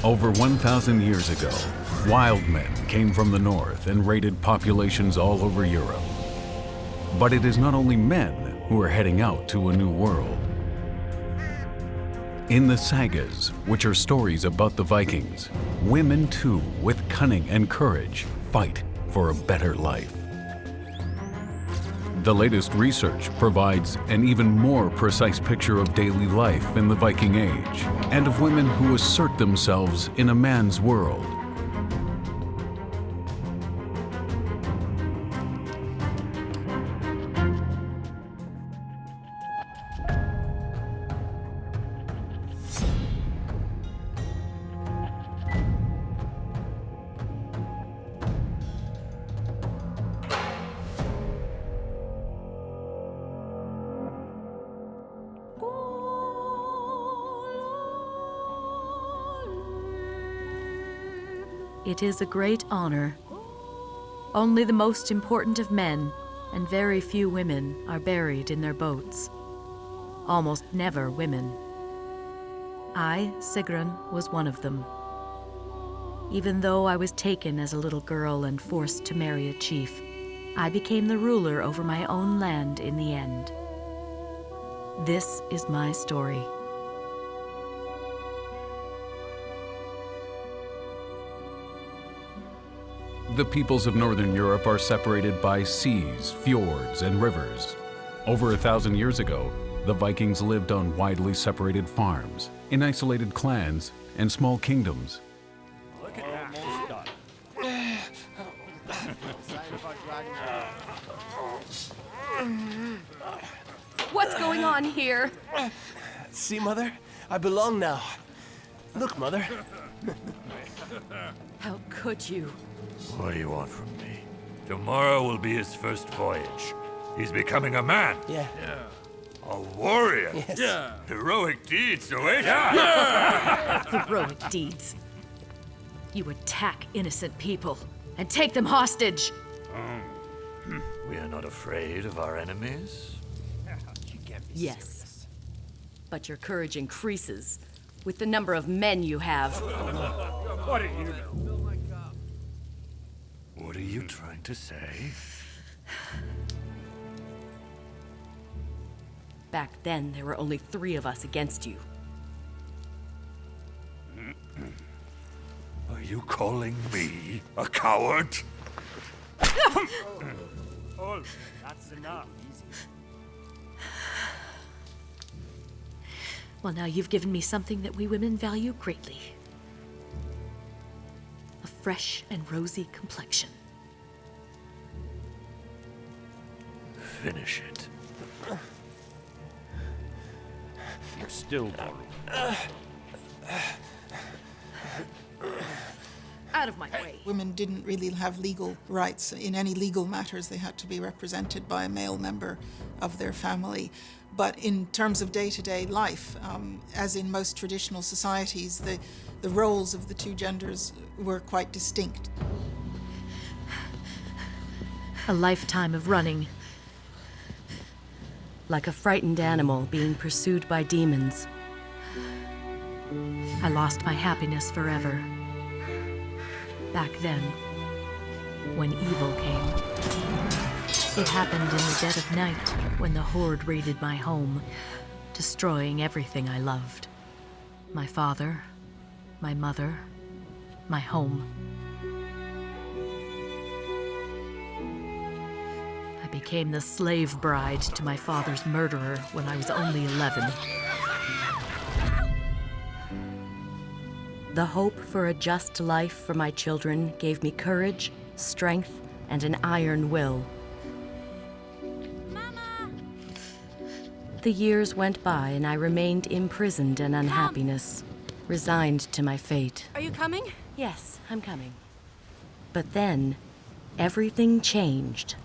Over 1,000 years ago, wild men came from the north and raided populations all over Europe. But it is not only men who are heading out to a new world. In the sagas, which are stories about the Vikings, women too, with cunning and courage, fight for a better life. The latest research provides an even more precise picture of daily life in the Viking Age and of women who assert themselves in a man's world. It is a great honor. Only the most important of men and very few women are buried in their boats. Almost never women. I, Sigrun, was one of them. Even though I was taken as a little girl and forced to marry a chief, I became the ruler over my own land in the end. This is my story. The peoples of Northern Europe are separated by seas, fjords, and rivers. Over 1,000 years ago, the Vikings lived on widely separated farms, in isolated clans, and small kingdoms. Look at that. What's going on here? See, Mother? I belong now. Look, Mother. How could you? What do you want from me? Tomorrow will be his first voyage. He's becoming a man. Yeah. A warrior. Yes. Yeah. Heroic deeds await Heroic deeds. You attack innocent people and take them hostage. We are not afraid of our enemies. Yes. But your courage increases with the number of men you have. What do you know? What are you trying to say? Back then, there were only 3 of us against you. Are you calling me a coward? Oh, that's enough. Well, now you've given me something that we women value greatly. A fresh and rosy complexion. Finish it. You're still borrowing. Out of my way. Women didn't really have legal rights. In any legal matters, they had to be represented by a male member of their family. But in terms of day-to-day life, as in most traditional societies, the roles of the 2 genders were quite distinct. A lifetime of running. Like a frightened animal being pursued by demons. I lost my happiness forever. Back then, when evil came. It happened in the dead of night when the Horde raided my home, destroying everything I loved. My father, my mother, my home. I became the slave bride to my father's murderer when I was only 11. The hope for a just life for my children gave me courage, strength, and an iron will. Mama! The years went by and I remained imprisoned in unhappiness, resigned to my fate. Are you coming? Yes, I'm coming. But then, everything changed.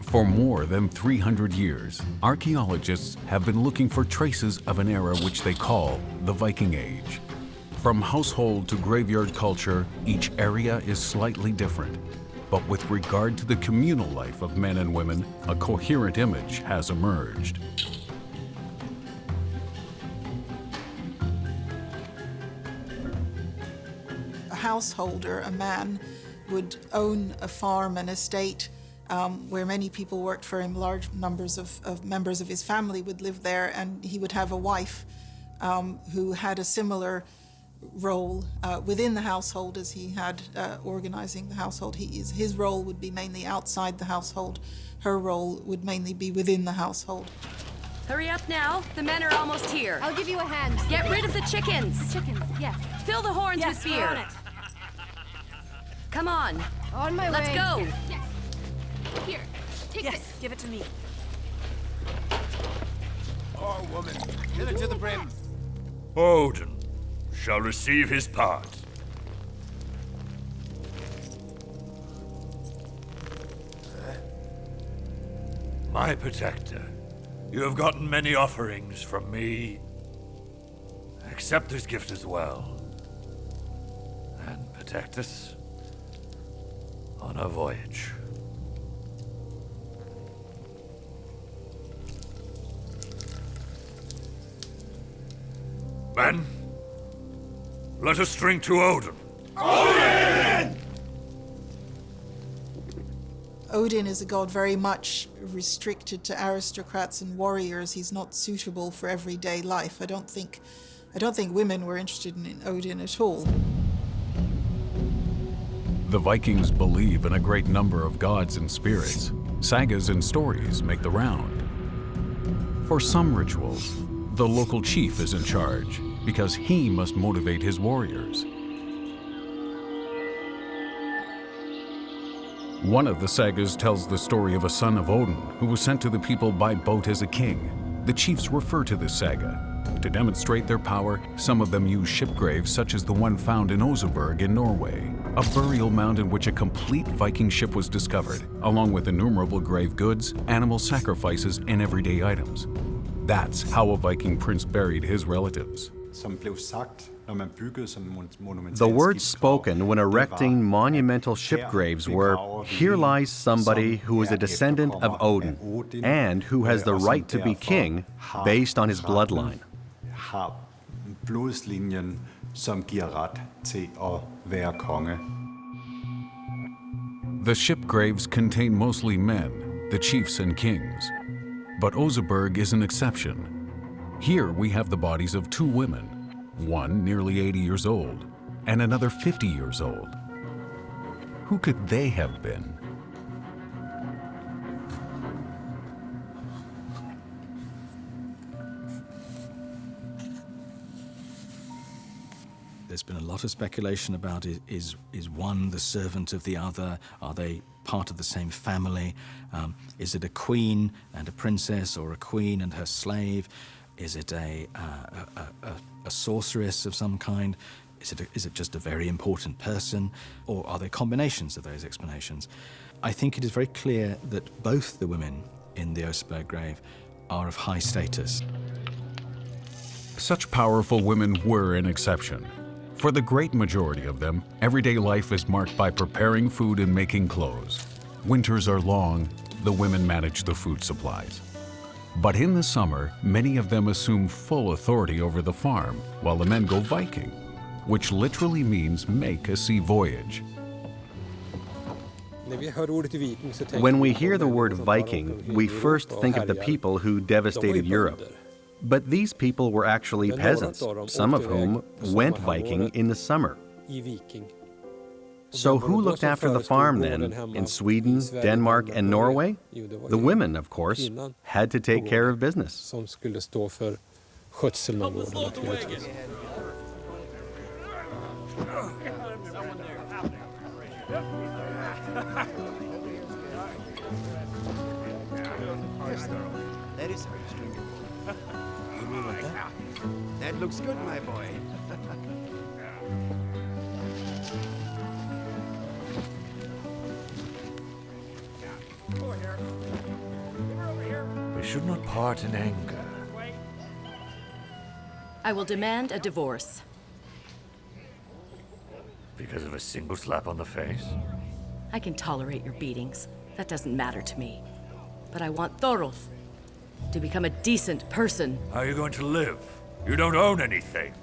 For more than 300 years, archaeologists have been looking for traces of an era which they call the Viking Age. From household to graveyard culture, each area is slightly different. But with regard to the communal life of men and women, a coherent image has emerged. householder, a man, would own a farm, an estate, where many people worked for him. Large numbers of members of his family would live there, and he would have a wife who had a similar role within the household as he had organizing the household. His role would be mainly outside the household. Her role would mainly be within the household. Hurry up now. The men are almost here. I'll give you a hand. Get rid of the chickens. Chickens, yes. Fill the horns Yes, with we're beer. on it. Come on. On my Let's way. go. Yes. Here, take this. Give it to me. Oh, woman, fill it to the brim. Odin shall receive his part. My protector, you have gotten many offerings from me. Accept this gift as well. And protect us on our voyage. Men, let us drink to Odin. Odin is a god very much restricted to aristocrats and warriors. He's not suitable for everyday life. I don't think women were interested in Odin at all. The Vikings believe in a great number of gods and spirits. Sagas and stories make the round. For some rituals, the local chief is in charge because he must motivate his warriors. One of the sagas tells the story of a son of Odin who was sent to the people by boat as a king. The chiefs refer to this saga. To demonstrate their power, some of them use ship graves such as the one found in Oseberg in Norway, a burial mound in which a complete Viking ship was discovered, along with innumerable grave goods, animal sacrifices, and everyday items. That's how a Viking prince buried his relatives. The words spoken when erecting monumental ship graves were, "Here lies somebody who is a descendant of Odin, and who has the right to be king based on his bloodline." The ship graves contain mostly men, the chiefs and kings. But Oseberg is an exception. Here we have the bodies of two women, one nearly 80 years old, and another 50 years old. Who could they have been? There's been a lot of speculation about is one the servant of the other? Are they part of the same family? Is it a queen and a princess, or a queen and her slave? Is it a sorceress of some kind? Is it just a very important person? Or are there combinations of those explanations? I think it is very clear that both the women in the Oseberg grave are of high status. Such powerful women were an exception. For the great majority of them, everyday life is marked by preparing food and making clothes. Winters are long, the women manage the food supplies. But in the summer, many of them assume full authority over the farm, while the men go Viking, which literally means make a sea voyage. When we hear the word Viking, we first think of the people who devastated Europe. But these people were actually peasants, some of whom went Viking in the summer. So who looked after the farm then, in Sweden, Denmark, and Norway? The women, of course, had to take care of business. That is how you string your bow. You mean like that? That looks good, my boy. We should not part in anger. I will demand a divorce. Because of a single slap on the face? I can tolerate your beatings. That doesn't matter to me. But I want Thorolf to become a decent person. How are you going to live? You don't own anything.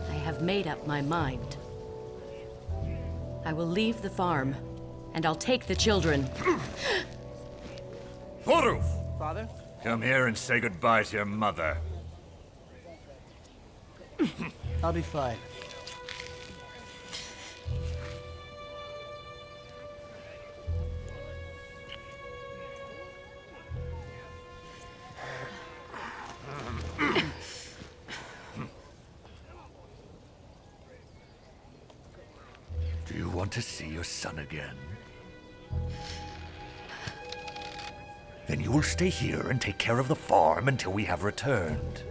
I have have made up my mind. I will leave the farm, and I'll take the children. Thorulf! Father? Come here and say goodbye to your mother. I'll be fine. Do you want to see your son again? Then you will stay here and take care of the farm until we have returned.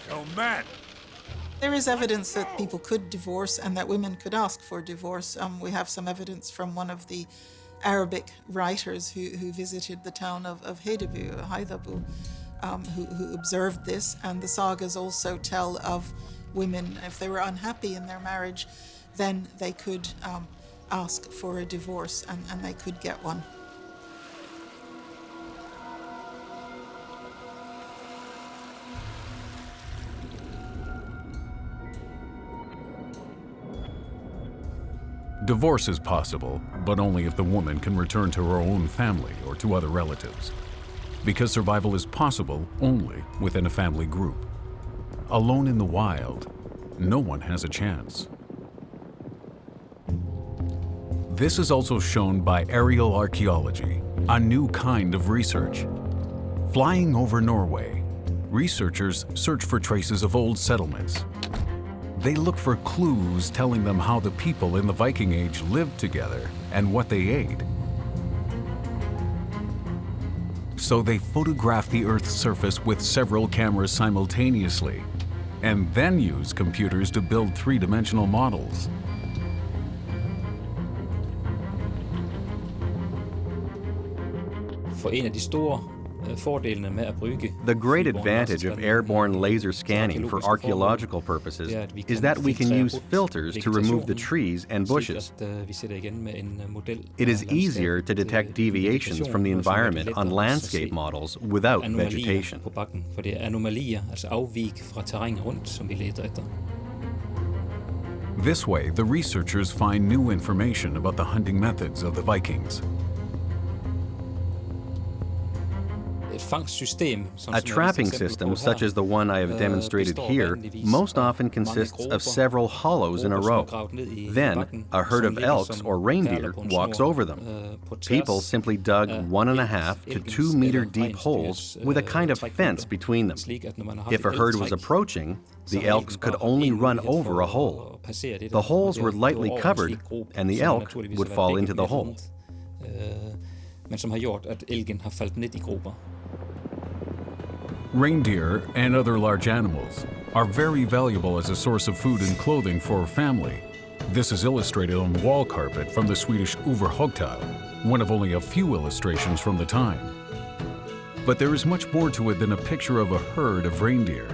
So, man! There is evidence that people could divorce and that women could ask for divorce. We have some evidence from one of the Arabic writers who visited the town of Heidabu, who observed this. And the sagas also tell of women, if they were unhappy in their marriage, then they could ask for a divorce and they could get one. Divorce is possible, but only if the woman can return to her own family or to other relatives. Because survival is possible only within a family group. Alone in the wild, no one has a chance. This is also shown by aerial archaeology, a new kind of research. Flying over Norway, researchers search for traces of old settlements. They look for clues telling them how the people in the Viking Age lived together and what they ate. So they photograph the Earth's surface with several cameras simultaneously, and then use computers to build three-dimensional models. The great advantage of airborne laser scanning for archaeological purposes is that we can use filters to remove the trees and bushes. It is easier to detect deviations from the environment on landscape models without vegetation. This way, the researchers find new information about the hunting methods of the Vikings. A trapping system, such as the one I have demonstrated here, most often consists of several hollows in a row. Then, a herd of elks or reindeer walks over them. People simply dug 1.5 to 2 meter deep holes with a kind of fence between them. If a herd was approaching, the elks could only run over a hole. The holes were lightly covered, and the elk would fall into the hole. Reindeer and other large animals are very valuable as a source of food and clothing for a family. This is illustrated on wall carpet from the Swedish Överhogtal, one of only a few illustrations from the time. But there is much more to it than a picture of a herd of reindeer.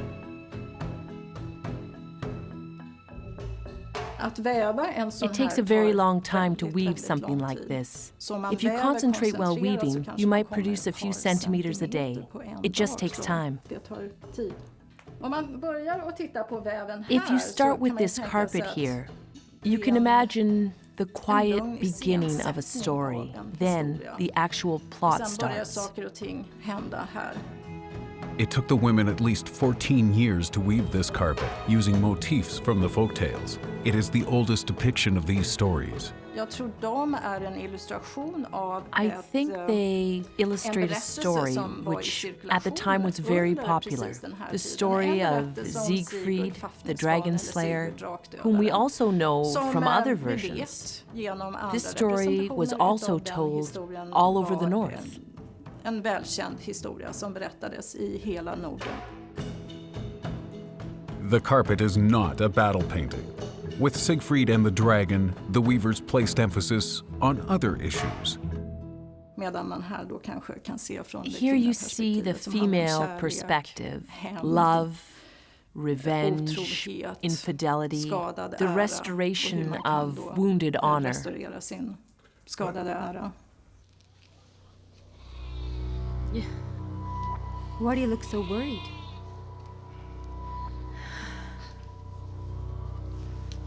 It takes a very long time to weave something like this. If you concentrate while weaving, you might produce a few centimeters a day. It just takes time. If you start with this carpet here, you can imagine the quiet beginning of a story. Then the actual plot starts. It took the women at least 14 years to weave this carpet, using motifs from the folktales. It is the oldest depiction of these stories. I think they illustrate a story which at the time was very popular. The story of Siegfried, the dragon slayer, whom we also know from other versions. This story was also told all over the north. En välkänd historia som berättades i hela Norden. The carpet is not a battle painting. With Siegfried and the dragon, the weavers placed emphasis on other issues. Here you see the female perspective, love, revenge, infidelity, the restoration of wounded honor. Why do you look so worried?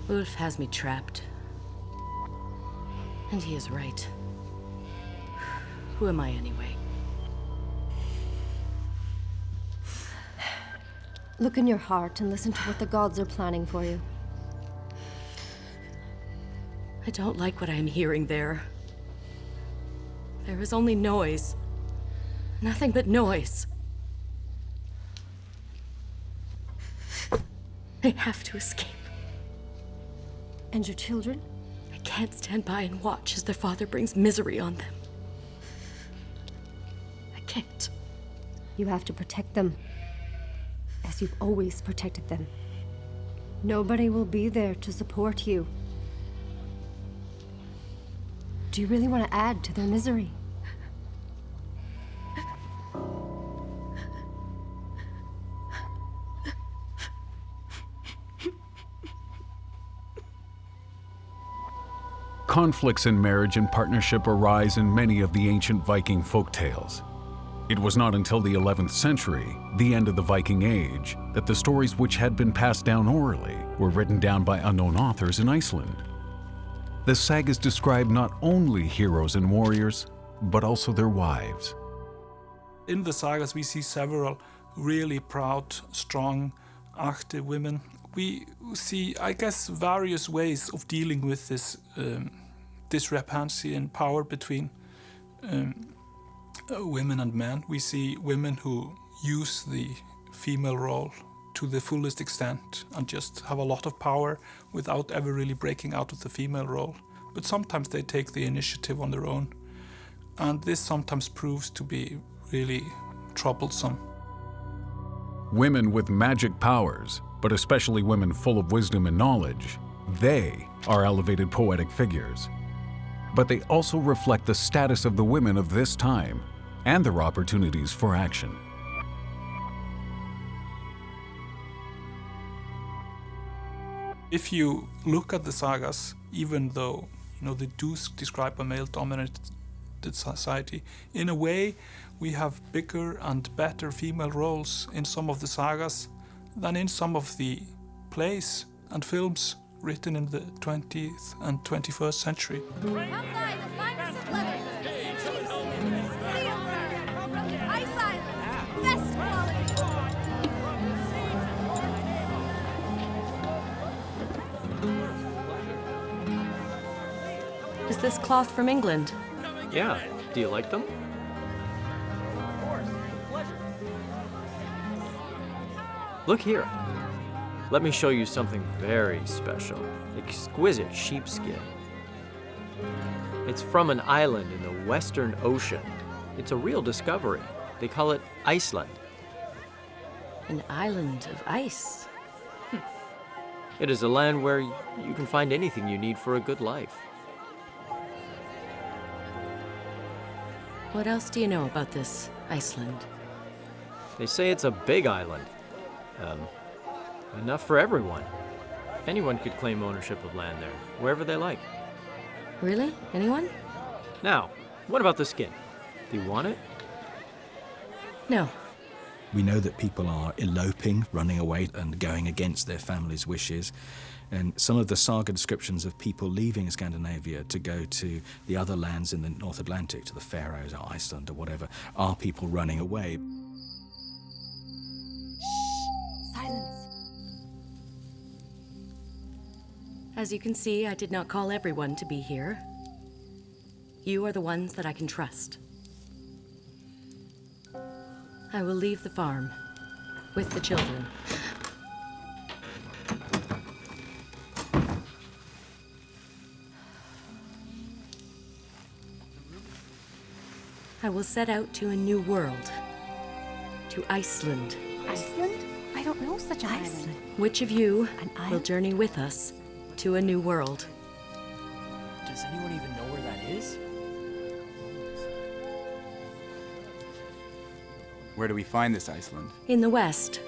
Ulf has me trapped. And he is right. Who am I anyway? Look in your heart and listen to what the gods are planning for you. I don't like what I am hearing there. There is only noise. Nothing but noise. I have to escape. And your children? I can't stand by and watch as their father brings misery on them. I can't. You have to protect them, as you've always protected them. Nobody will be there to support you. Do you really want to add to their misery? Conflicts in marriage and partnership arise in many of the ancient Viking folktales. It was not until the 11th century, the end of the Viking Age, that the stories which had been passed down orally were written down by unknown authors in Iceland. The sagas describe not only heroes and warriors, but also their wives. In the sagas we see several really proud, strong, active women. We see, I guess, various ways of dealing with this discrepancy in power between women and men. We see women who use the female role to the fullest extent and just have a lot of power without ever really breaking out of the female role. But sometimes they take the initiative on their own. And this sometimes proves to be really troublesome. Women with magic powers, but especially women full of wisdom and knowledge, they are elevated poetic figures. But they also reflect the status of the women of this time and their opportunities for action. If you look at the sagas, even though they do describe a male-dominated society, in a way we have bigger and better female roles in some of the sagas than in some of the plays and films written in the 20th and 21st century. Is this cloth from England? Yeah. Do you like them? Look here. Let me show you something very special. Exquisite sheepskin. It's from an island in the Western Ocean. It's a real discovery. They call it Iceland. An island of ice? It is a land where you can find anything you need for a good life. What else do you know about this Iceland? They say it's a big island. Enough for everyone. Anyone could claim ownership of land there, wherever they like. Really? Anyone? Now, what about the skin? Do you want it? No. We know that people are eloping, running away and going against their family's wishes. And some of the saga descriptions of people leaving Scandinavia to go to the other lands in the North Atlantic, to the Faroes or Iceland or whatever, are people running away. Silence. As you can see, I did not call everyone to be here. You are the ones that I can trust. I will leave the farm with the children. I will set out to a new world. To Iceland. Iceland? I don't know such an island. Which of you will journey with us to a new world? Does anyone even know where that is? Where do we find this Iceland? In the west.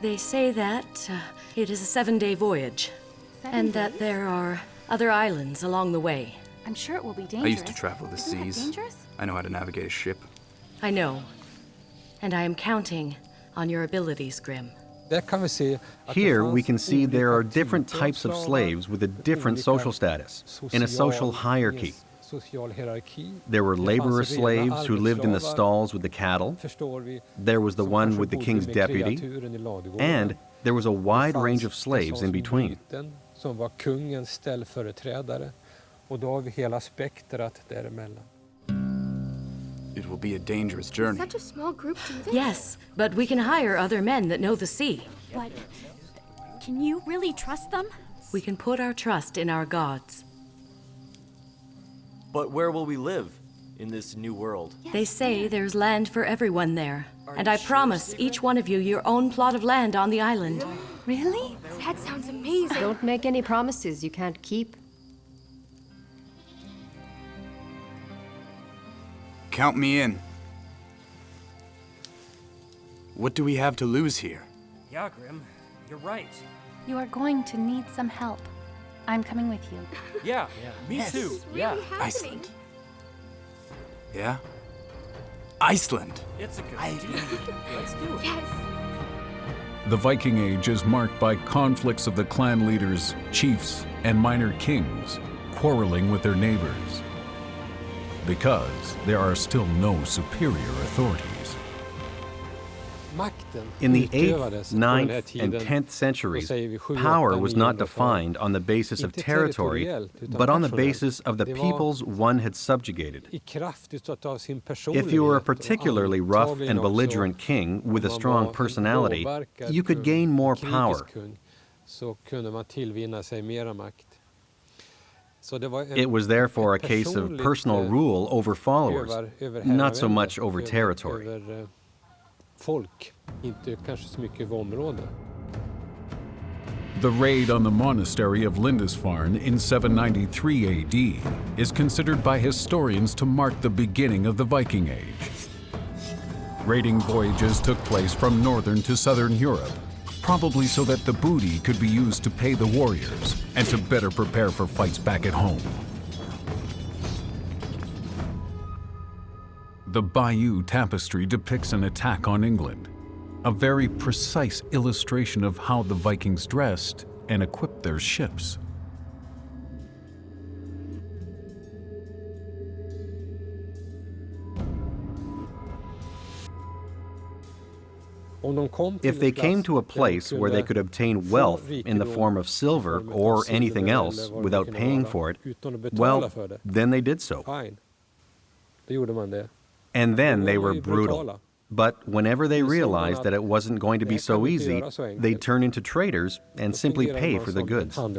They say that it is a 7-day voyage. And that there are other islands along the way. I'm sure it will be dangerous. I used to travel the Isn't that seas. dangerous? I know how to navigate a ship. I know. And I am counting on your abilities, Grim. Here we can see there are different types of slaves with a different social status, in a social hierarchy. There were laborer slaves who lived in the stalls with the cattle. There was the one with the king's deputy. And there was a wide range of slaves in between. It will be a dangerous journey. Such a small group do this. Yes, but we can hire other men that know the sea. But can you really trust them? We can put our trust in our gods. But where will we live in this new world? They say there's land for everyone there. And I promise each one of you your own plot of land on the island. Really? That sounds amazing. Don't make any promises you can't keep. Count me in. What do we have to lose here? Yeah, Grim, you're right. You are going to need some help. I'm coming with you. Yeah, me Yes. too. Really Yeah. happening. Iceland. Yeah? Iceland. It's a good idea. Let's do it. Yes. The Viking Age is marked by conflicts of the clan leaders, chiefs, and minor kings quarreling with their neighbors. Because there are still no superior authorities. In the 8th, 9th, and 10th centuries, power was not defined on the basis of territory, but on the basis of the peoples one had subjugated. If you were a particularly rough and belligerent king with a strong personality, you could gain more power. It was therefore a case of personal rule over followers, not so much over territory. The raid on the monastery of Lindisfarne in 793 AD is considered by historians to mark the beginning of the Viking Age. Raiding voyages took place from northern to southern Europe, probably so that the booty could be used to pay the warriors and to better prepare for fights back at home. The Bayeux Tapestry depicts an attack on England, a very precise illustration of how the Vikings dressed and equipped their ships. If they came to a place where they could obtain wealth in the form of silver or anything else without paying for it, well, then they did so. And then they were brutal. But whenever they realized that it wasn't going to be so easy, they'd turn into traders and simply pay for the goods. They're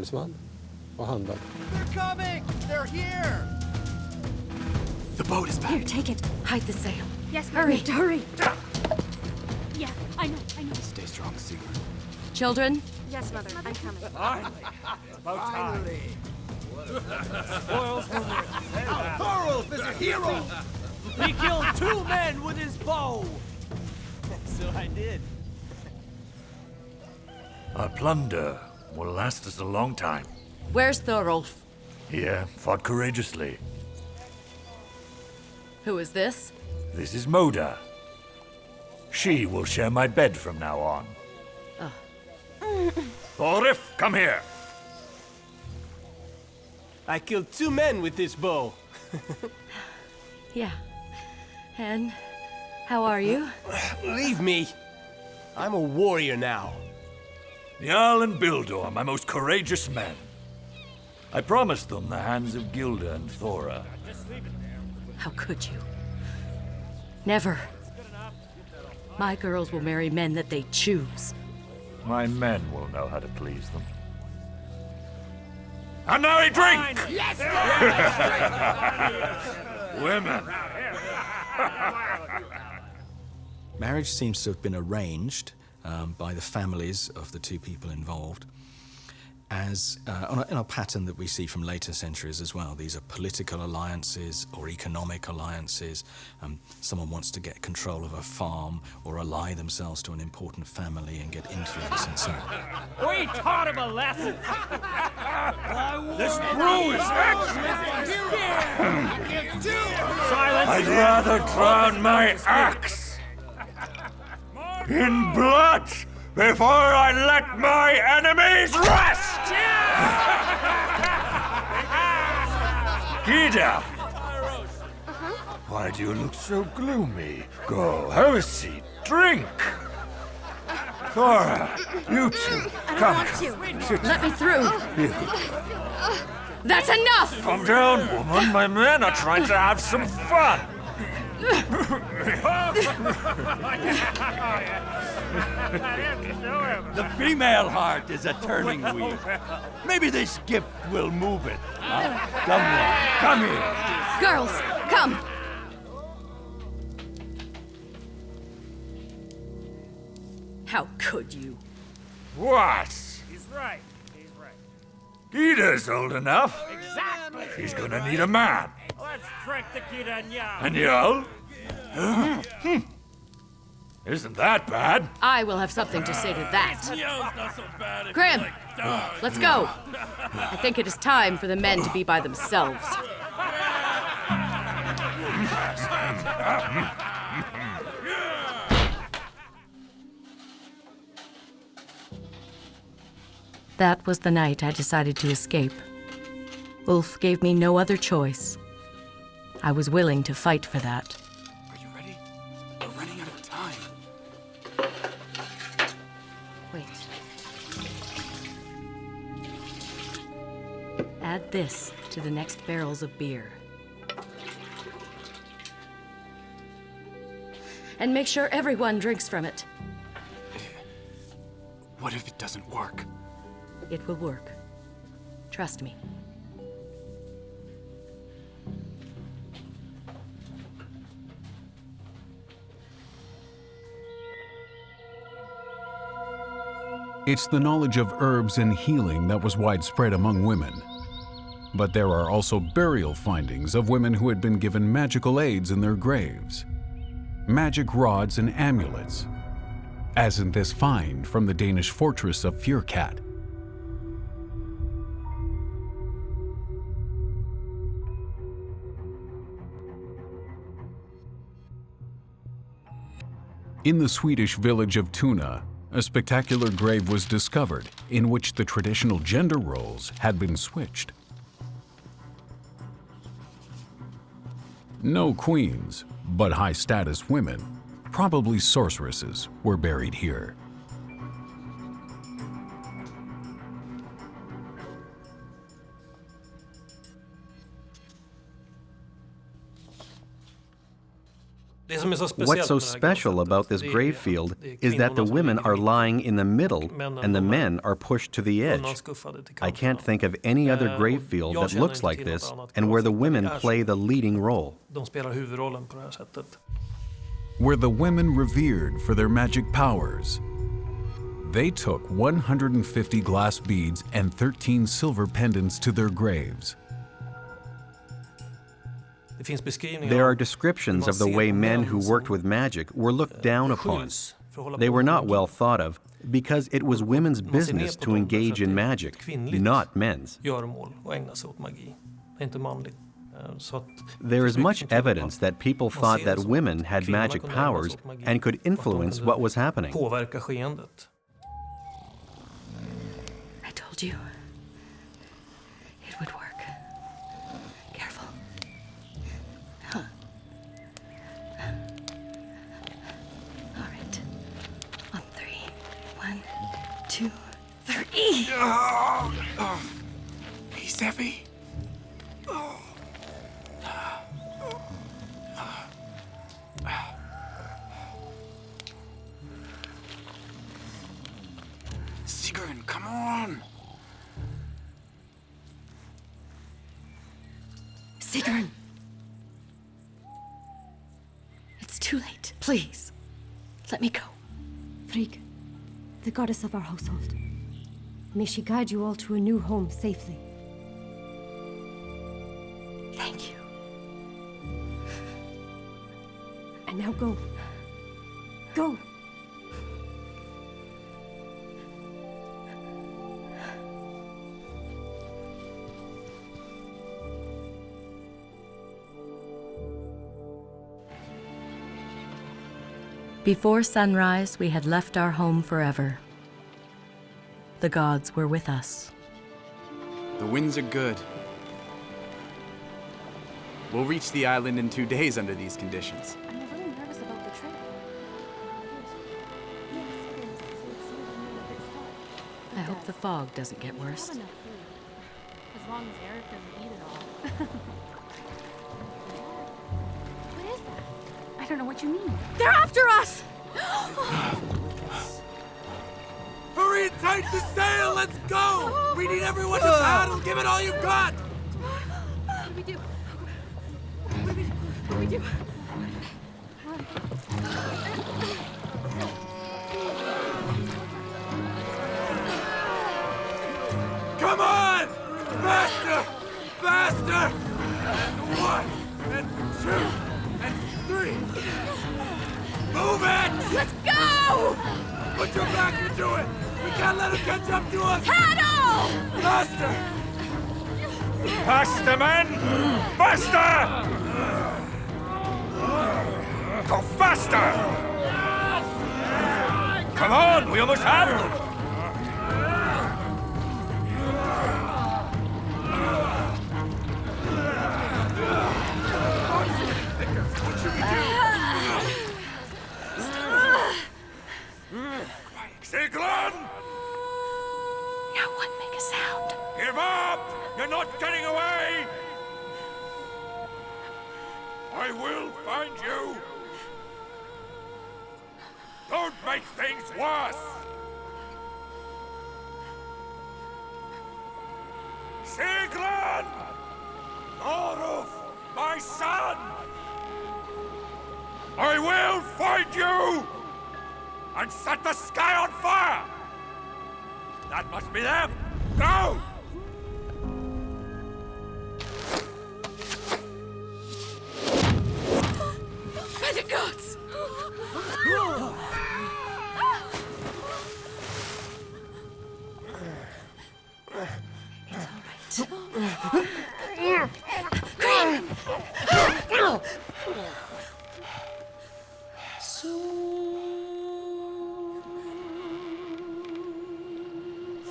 coming! They're here! The boat is back. Here, take it. Hide the sail. Yes, Hurry, Mother. hurry. Yeah, I know. Stay strong, Sigrun. Children, Yes, Mother. I'm coming. Finally. About time. Spoils for me. Thorolf is a hero! He killed 2 men with his bow. So I did. Our plunder will last us a long time. where's Thorolf? Here, fought courageously. Who is this? This is Moda. She will share my bed from now on. Thorif, come here. I killed 2 men with this bow. Yeah. And how are you? Leave me. I'm a warrior now. Jarl and Bildor, my most courageous men. I promised them the hands of Gilda and Thora. How could you? Never. My girls will marry men that they choose. My men will know how to please them. And now a drink! Yes! Women! Marriage seems to have been arranged by the families of the 2 people involved as in a pattern that we see from later centuries as well. These are political alliances or economic alliances. Someone wants to get control of a farm or ally themselves to an important family and get influence and so on. We taught him a lesson. This brew is Silence. I'd rather drown my axe in blood before I let my enemies rest! Gyda! Why do you look so gloomy? Go, have a seat, drink! Thora, you two, come. Let me through. You. That's enough! Calm down, woman. My men are trying to have some fun. The female heart is a turning wheel. Maybe this gift will move it. Huh? Come on, come here. Girls, come! How could you? What? He's right. He's right. Gyda's old enough. Exactly. She's gonna need a man. Let's drink the Gyda and Jarl. And Jarl? Isn't that bad? I will have something to say to that. Jarl's not so bad if Grim, you like dogs. let's go. I think it is time for the men to be by themselves. That was the night I decided to escape. Ulf gave me no other choice. I was willing to fight for that. Are you ready? We're running out of time. Wait. Add this to the next barrels of beer. And make sure everyone drinks from it. What if it doesn't work? It will work. Trust me. It's the knowledge of herbs and healing that was widespread among women. But there are also burial findings of women who had been given magical aids in their graves. Magic rods and amulets, as in this find from the Danish fortress of Fyrkat. In the Swedish village of Tuna, a spectacular grave was discovered in which the traditional gender roles had been switched. No queens, but high-status women, probably sorceresses, were buried here. What's so special about this grave field is that the women are lying in the middle and the men are pushed to the edge. I can't think of any other grave field that looks like this and where the women play the leading role. Were the women revered for their magic powers? They took 150 glass beads and 13 silver pendants to their graves. There are descriptions of the way men who worked with magic were looked down upon. They were not well thought of because it was women's business to engage in magic, not men's. There is much evidence that people thought that women had magic powers and could influence what was happening. I told you. It would work. Careful. Huh. All right. On three. 1, 2, 3. He's heavy. Sigrun, come on! Sigrun! It's too late. Please, let me go. Frigg, the goddess of our household, may she guide you all to a new home safely. Thank you. And now go. Go! Before sunrise, we had left our home forever. The gods were with us. The winds are good. We'll reach the island in 2 days under these conditions. I'm a little nervous about the trip. I hope the fog doesn't get worse. As long as Eric doesn't eat it all. What is that? I don't know what you mean. They're after us! Hurry and tighten the sail! Let's go! We need everyone to paddle! Give it all you've got! What do we do? What do we do? Come on! Faster! Faster! And 1, and 2, and 3. Move it! Let's go! Put your back into it! We can't let him catch up to us! Paddle! Faster! Faster, men! Faster! Go faster! Come on, we almost have them! What should we do? Sigrun! No one make a sound. Give up! You're not getting away! I will find you! Don't make things worse! Sigrun! Thorulf, my son! I will find you! And set the sky on fire! That must be them! Go! By the gods! It's all right. Green!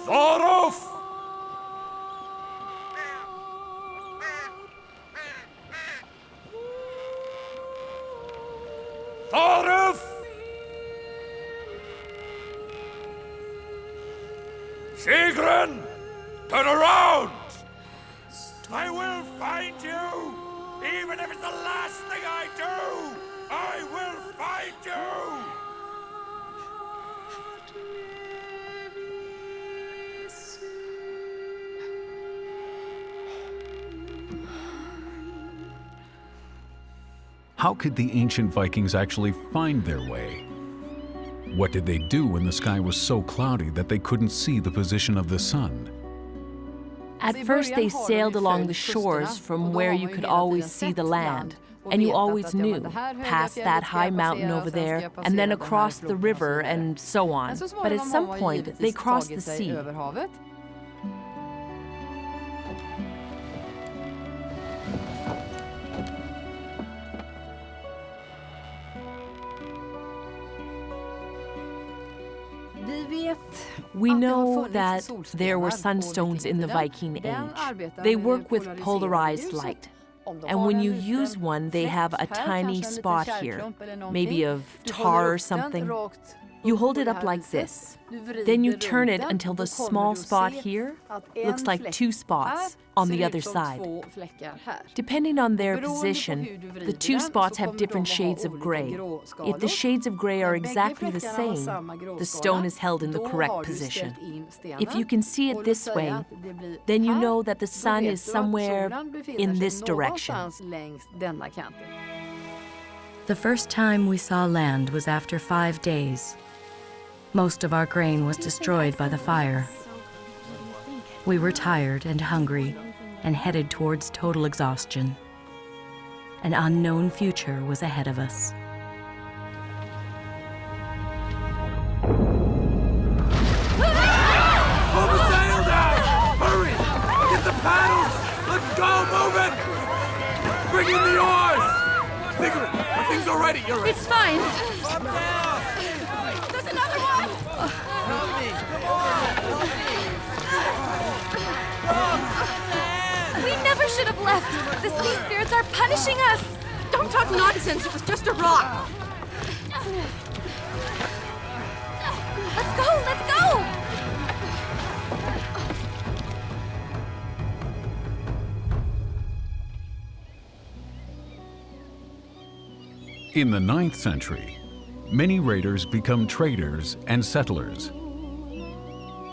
Thorulf! Thorulf! Sigrun! Turn around! I will find you! Even if it's the last thing I do! I will find you! How could the ancient Vikings actually find their way? What did they do when the sky was so cloudy that they couldn't see the position of the sun? At first, they sailed along the shores from where you could always see the land, and you always knew, past that high mountain over there, and then across the river, and so on. But at some point, they crossed the sea. We know that there were sunstones in the Viking Age. They work with polarized light. And when you use one, they have a tiny spot here, maybe of tar or something. You hold it up like this. Then you turn it until the small spot here looks like 2 spots on the other side. Depending on their position, the 2 spots have different shades of gray. If the shades of gray are exactly the same, the stone is held in the correct position. If you can see it this way, then you know that the sun is somewhere in this direction. The first time we saw land was after 5 days. Most of our grain was destroyed by the fire. We were tired and hungry and headed towards total exhaustion. An unknown future was ahead of us. Pull the sail down! Hurry! Get the paddles! Let's go! Move it! Bring in the oars! Sigrun, are things all ready? You're right. It's fine. Up down! Doesn't another one! Help me! Come on! We never should have left! The sea spirits are punishing us! Don't talk nonsense, it was just a rock! Let's go, let's go! In the 9th century, many raiders become traders and settlers.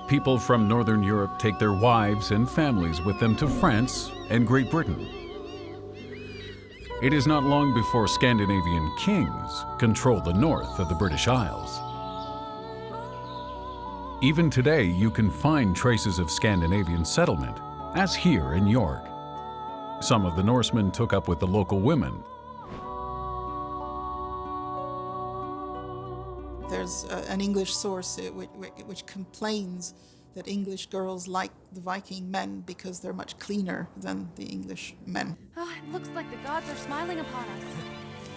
People from Northern Europe take their wives and families with them to France and Great Britain. It is not long before Scandinavian kings control the north of the British Isles. Even today, you can find traces of Scandinavian settlement, as here in York. Some of the Norsemen took up with the local women. There's an English source which complains that English girls like the Viking men because they're much cleaner than the English men. Oh, it looks like the gods are smiling upon us.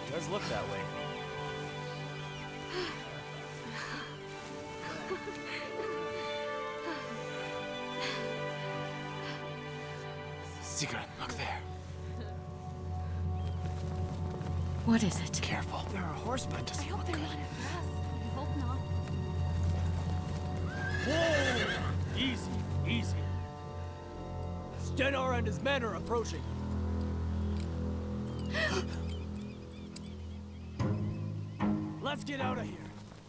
It does look that way. Sigrun, look there. What is it? Careful. There are horsemen. I hope they're not after us. I hope not. Whoa! Easy, easy. Stenar and his men are approaching. Let's get out of here.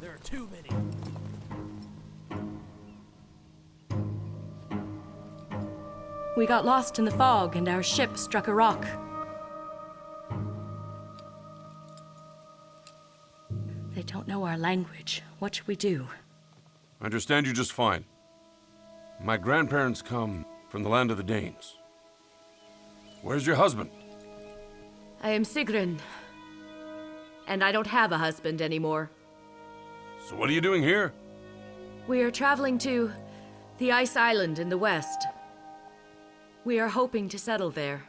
There are too many. We got lost in the fog and our ship struck a rock. They don't know our language. What should we do? I understand you just fine. My grandparents come from the land of the Danes. Where's your husband? I am Sigrun. And I don't have a husband anymore. So what are you doing here? We are traveling to the Ice Island in the west. We are hoping to settle there.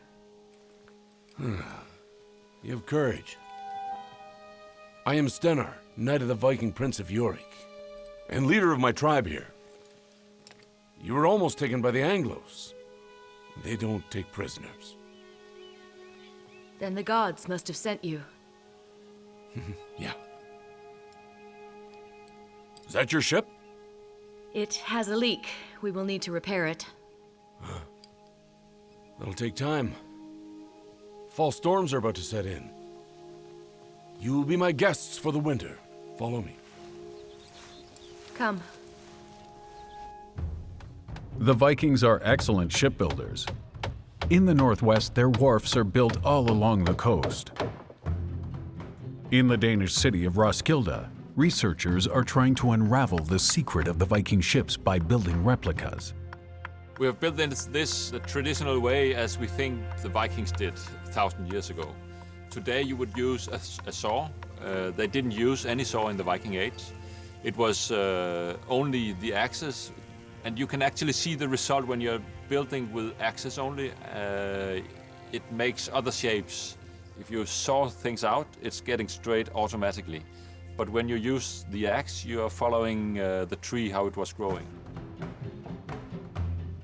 You have courage. I am Stenar, knight of the Viking Prince of Yorick, and leader of my tribe here. You were almost taken by the Anglos. They don't take prisoners. Then the gods must have sent you. Yeah. Is that your ship? It has a leak. We will need to repair it. That'll take time. Fall storms are about to set in. You will be my guests for the winter. Follow me. Come. The Vikings are excellent shipbuilders. In the northwest, their wharfs are built all along the coast. In the Danish city of Roskilde, researchers are trying to unravel the secret of the Viking ships by building replicas. We have built this the traditional way as we think the Vikings did 1,000 years ago. Today you would use a saw. They didn't use any saw in the Viking Age. It was only the axes, and you can actually see the result when you're building with axes only. It makes other shapes. If you saw things out, it's getting straight automatically. But when you use the axe, you are following the tree, how it was growing.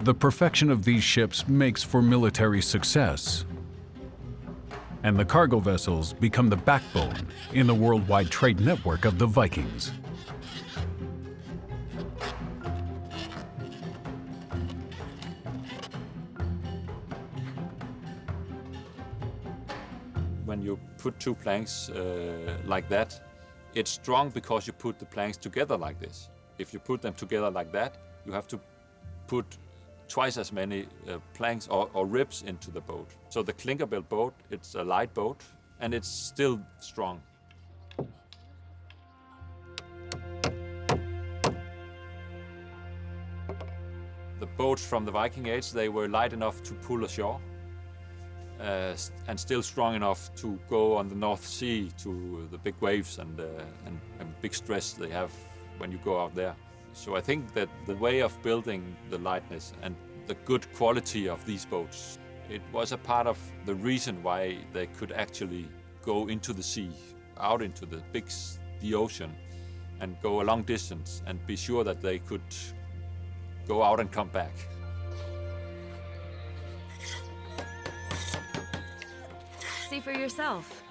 The perfection of these ships makes for military success. And the cargo vessels become the backbone in the worldwide trade network of the Vikings. When you put two planks like that, it's strong because you put the planks together like this. If you put them together like that, you have to put twice as many planks or ribs into the boat. So the clinker-built boat, it's a light boat, and it's still strong. The boats from the Viking Age, they were light enough to pull ashore, and still strong enough to go on the North Sea to the big waves and big stress they have when you go out there. So I think that the way of building the lightness and the good quality of these boats, it was a part of the reason why they could actually go into the sea, out into the ocean, and go a long distance and be sure that they could go out and come back. See for yourself.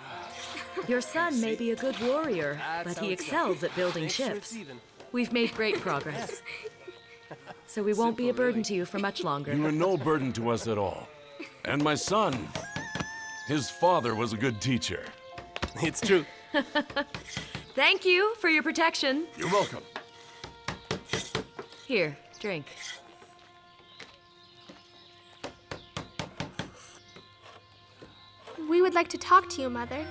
Your son may be a good warrior, but he excels at building ships. We've made great progress. So we won't be a burden to you for much longer. You are no burden to us at all. And my son, his father was a good teacher. It's true. Thank you for your protection. You're welcome. Here, drink. We would like to talk to you, Mother.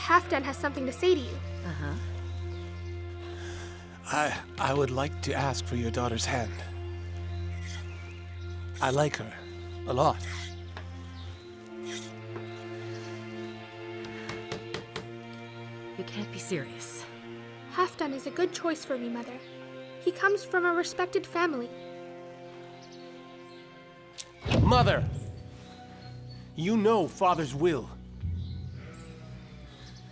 Halfdan has something to say to you. I would like to ask for your daughter's hand. I like her a lot. You can't be serious. Halfdan is a good choice for me, Mother. He comes from a respected family. Mother! You know Father's will.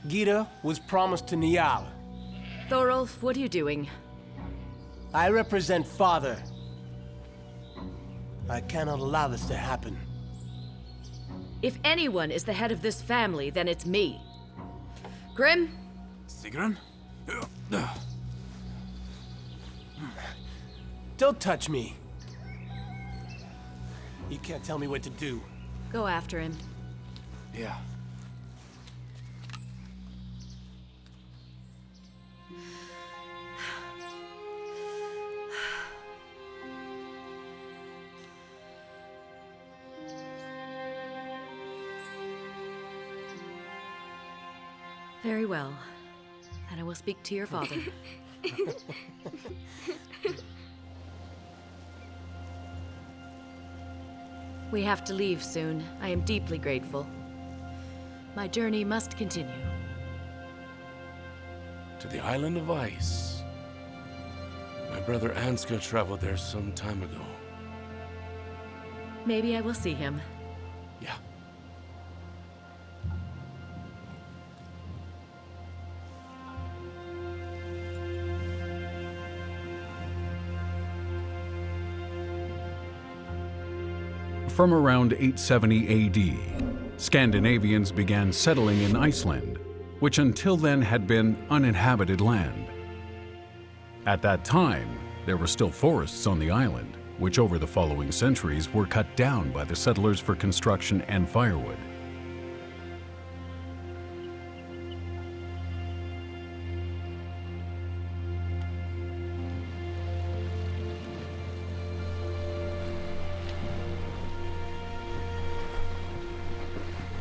Gita was promised to Niall. Thorolf, what are you doing? I represent Father. I cannot allow this to happen. If anyone is the head of this family, then it's me. Grim? Sigrun? Don't touch me. You can't tell me what to do. Go after him. Yeah. Very well. Then I will speak to your father. We have to leave soon. I am deeply grateful. My journey must continue. To the island of ice. My brother Ansgar traveled there some time ago. Maybe I will see him. Yeah. From around 870 AD, Scandinavians began settling in Iceland, which until then had been uninhabited land. At that time, there were still forests on the island, which over the following centuries were cut down by the settlers for construction and firewood.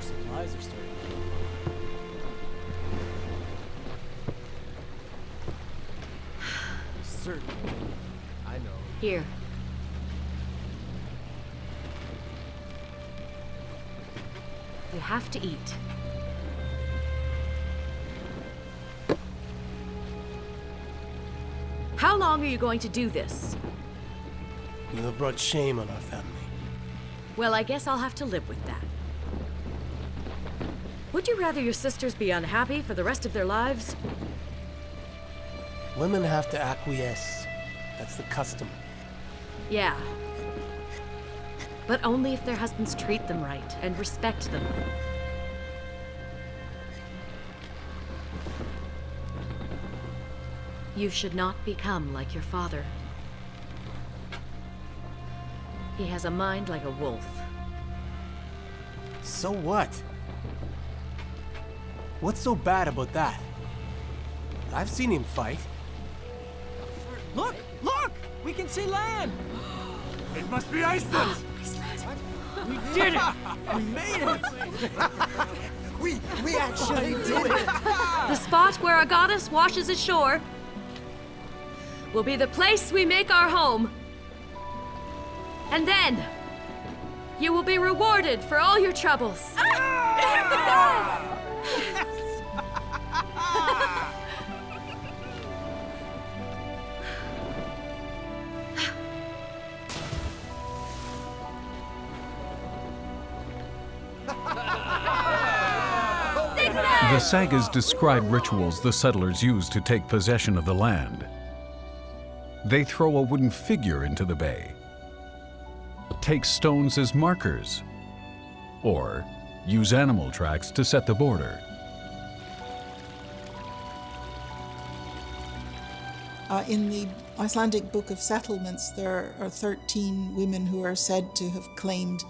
Supplies are starting. Certainly. I know. Here. You have to eat. How long are you going to do this? You have brought shame on our family. Well, I guess I'll have to live with that. Would you rather your sisters be unhappy for the rest of their lives? Women have to acquiesce. That's the custom. Yeah. But only if their husbands treat them right and respect them. You should not become like your father. He has a mind like a wolf. So what? What's so bad about that? I've seen him fight. Look! Look! We can see land! It must be Iceland! We did it! We made it! we actually did it! The spot where our goddess washes ashore will be the place we make our home. And then, you will be rewarded for all your troubles. Sigrun! The sagas describe rituals the settlers use to take possession of the land. They throw a wooden figure into the bay, take stones as markers, or use animal tracks to set the border. In the Icelandic Book of Settlements, there are 13 women who are said to have claimed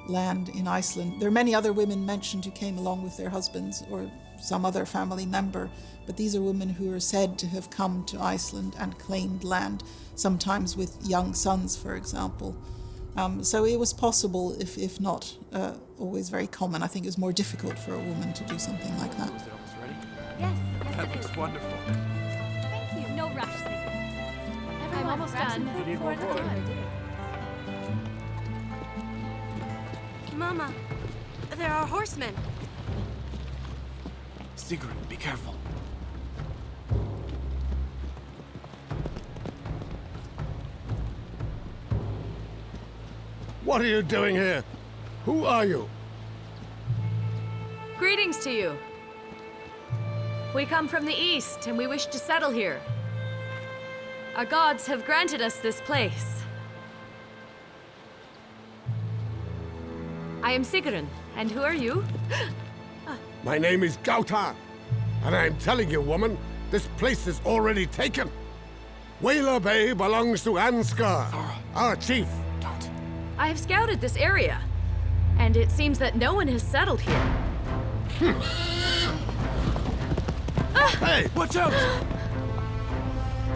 land in Iceland. There are many other women mentioned who came along with their husbands or some other family member, but these are women who are said to have come to Iceland and claimed land, sometimes with young sons, for example. So it was possible, if not always very common. I think it was more difficult for a woman to do something like that. Is it almost ready? Yes, That it looks is. wonderful. Thank you. No rush, Sigrun. I'm almost done. You need more wood? Mama, there are horsemen. Sigrun, be careful. What are you doing here? Who are you? Greetings to you. We come from the east, and we wish to settle here. Our gods have granted us this place. I am Sigrun, and who are you? My name is Gauta, and I'm telling you, woman, this place is already taken. Whaler Bay belongs to Ansgar, our chief. I have scouted this area, and it seems that no one has settled here. Hey, watch out!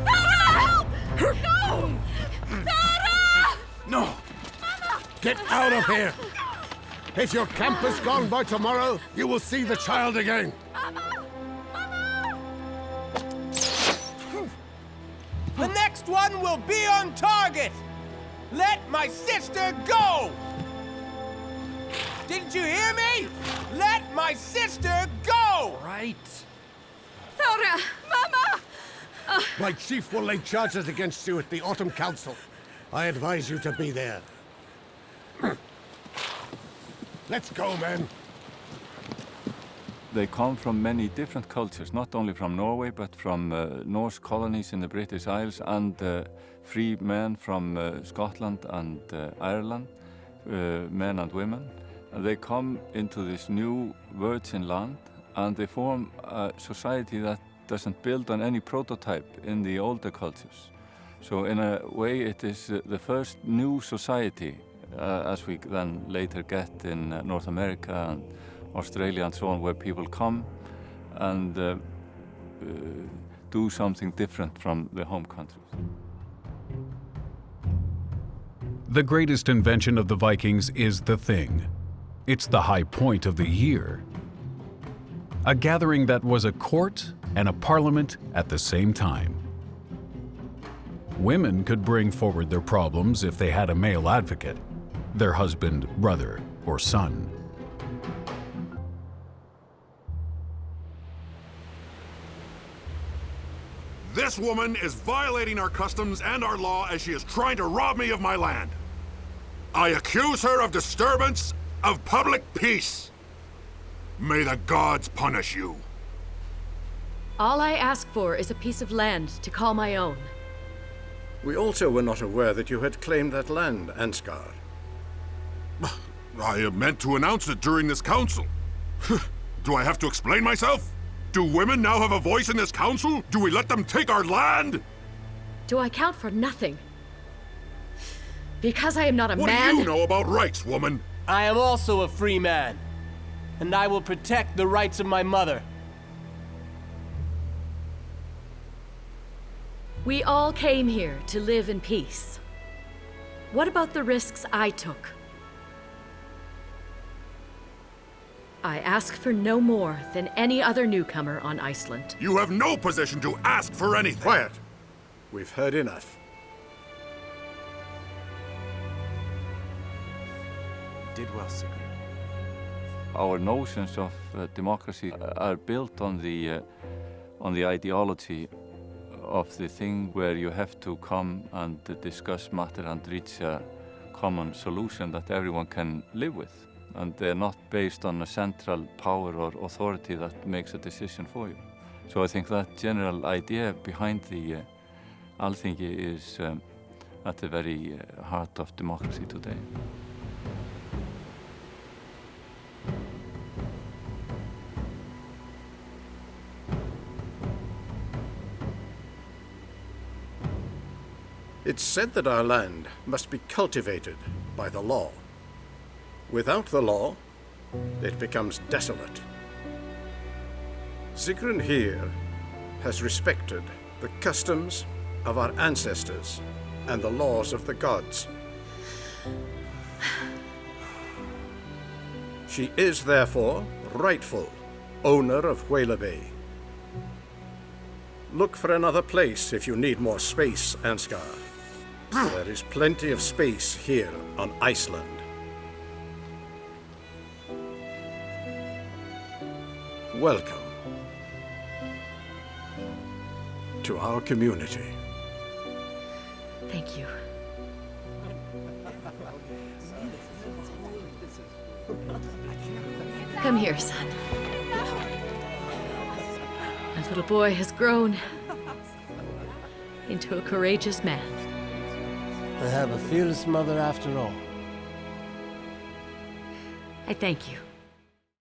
Help! No! Sarah! No! Get out of here! If your camp is gone by tomorrow, you will see the child again. The next one will be on target! Let my sister go! Didn't you hear me? Let my sister go! Right. Thora! Mama! My chief will lay charges against you at the Autumn Council. I advise you to be there. Let's go, men. They come from many different cultures, not only from Norway, but from Norse colonies in the British Isles and free men from Scotland and Ireland, men and women. And they come into this new virgin land, and they form a society that doesn't build on any prototype in the older cultures. So in a way, it is the first new society, as we then later get in North America and Australia and so on, where people come and do something different from their home countries. The greatest invention of the Vikings is the Thing. It's the high point of the year. A gathering that was a court and a parliament at the same time. Women could bring forward their problems if they had a male advocate, their husband, brother, or son. This woman is violating our customs and our law as she is trying to rob me of my land. I accuse her of disturbance of public peace. May the gods punish you. All I ask for is a piece of land to call my own. We also were not aware that you had claimed that land, Ansgar. I meant to announce it during this council. Do I have to explain myself? Do women now have a voice in this council? Do we let them take our land? Do I count for nothing? Because I am not a man? What do you know about rights, woman? I am also a free man, and I will protect the rights of my mother. We all came here to live in peace. What about the risks I took? I ask for no more than any other newcomer on Iceland. You have no position to ask for anything. Quiet. We've heard enough. Did well, Sigrun. Our notions of democracy are built on the ideology of the thing where you have to come and discuss matter and reach a common solution that everyone can live with. and they're not based on a central power or authority that makes a decision for you. So I think that general idea behind the Alþingi is at the very heart of democracy today. It's said that our land must be cultivated by the law. Without the law, it becomes desolate. Sigrun here has respected the customs of our ancestors and the laws of the gods. She is therefore rightful owner of Whale Bay. Look for another place if you need more space, Ansgar. There is plenty of space here on Iceland. Welcome to our community. Thank you. Come here, son. My little boy has grown into a courageous man. I have a fearless mother after all. I thank you.